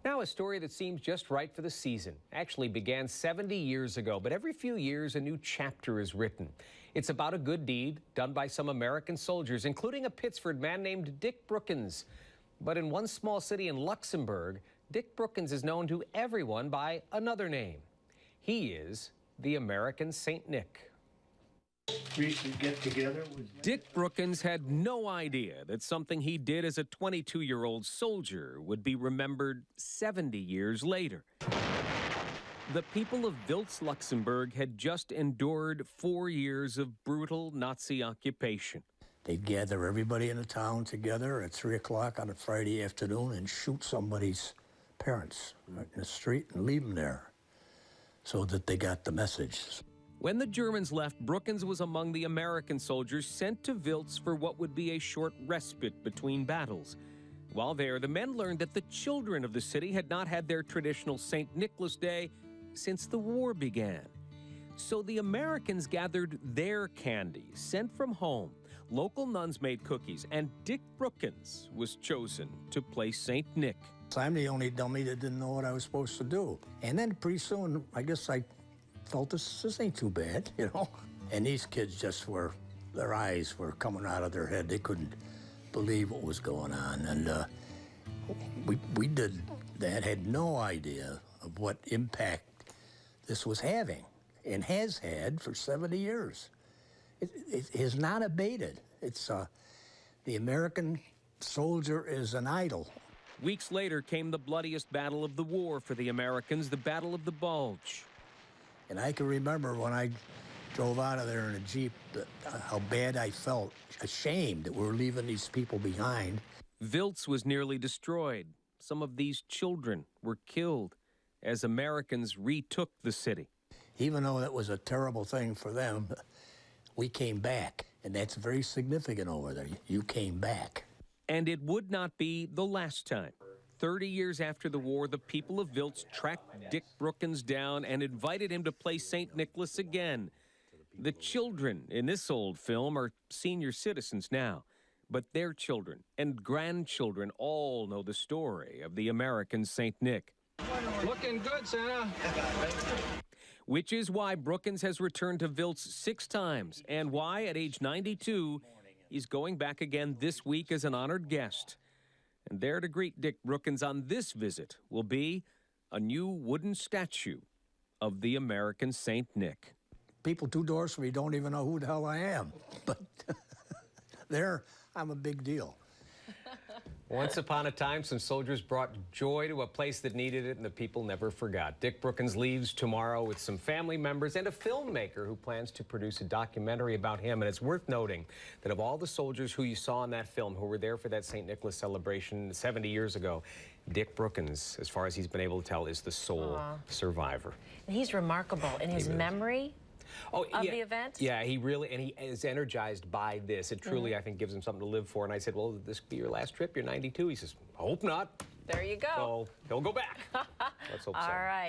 Now, a story that seems just right for the season actually began 70 years ago, but every few years a new chapter is written. It's about a good deed done by some American soldiers, including a Pittsford man named Dick Brookins. But in one small city in Luxembourg, Dick Brookins is known to everyone by another name. He is the American Saint Nick. We used to get together. Dick Brookins had no idea that something he did as a 22-year-old soldier would be remembered 70 years later. The people of Wiltz, Luxembourg had just endured 4 years of brutal Nazi occupation. They'd gather everybody in the town together at 3 o'clock on a Friday afternoon and shoot somebody's parents right in the street and leave them there so that they got the message. When the Germans left, Brookins was among the American soldiers sent to Wiltz for what would be a short respite between battles. While there, the men learned that the children of the city had not had their traditional St. Nicholas Day since the war began. So the Americans gathered their candy, sent from home. Local nuns made cookies, and Dick Brookins was chosen to play St. Nick. I'm the only dummy that didn't know what I was supposed to do. And then pretty soon, I guess I felt this ain't too bad, you know? And these kids just were, their eyes were coming out of their head. They couldn't believe what was going on. And we did that, had no idea of what impact this was having and has had for 70 years. It has not abated. It's, the American soldier is an idol. Weeks later came the bloodiest battle of the war for the Americans, the Battle of the Bulge. And I can remember when I drove out of there in a Jeep, how bad I felt, ashamed that we're leaving these people behind. Wiltz was nearly destroyed. Some of these children were killed as Americans retook the city. Even though that was a terrible thing for them, we came back. And that's very significant over there. You came back. And it would not be the last time. 30 years after the war, the people of Wiltz tracked Dick Brookins down and invited him to play St. Nicholas again. The children in this old film are senior citizens now, but their children and grandchildren all know the story of the American St. Nick. Looking good, Santa. Which is why Brookins has returned to Wiltz 6 times, and why, at age 92, he's going back again this week as an honored guest. And there to greet Dick Brookins on this visit will be a new wooden statue of the American St. Nick. People 2 doors from me don't even know who the hell I am. But there, I'm a big deal. Once upon a time, some soldiers brought joy to a place that needed it, and the people never forgot. Dick Brookins leaves tomorrow with some family members and a filmmaker who plans to produce a documentary about him. And it's worth noting that of all the soldiers who you saw in that film who were there for that St. Nicholas celebration 70 years ago, Dick Brookins, as far as he's been able to tell, is the sole survivor. And he's remarkable in his memory of the event. Yeah, he really, and he is energized by this. It truly, I think, gives him something to live for. And I said, well, this could be your last trip. You're 92. He says, I hope not. There you go. So he'll go back. Let's hope so. All right.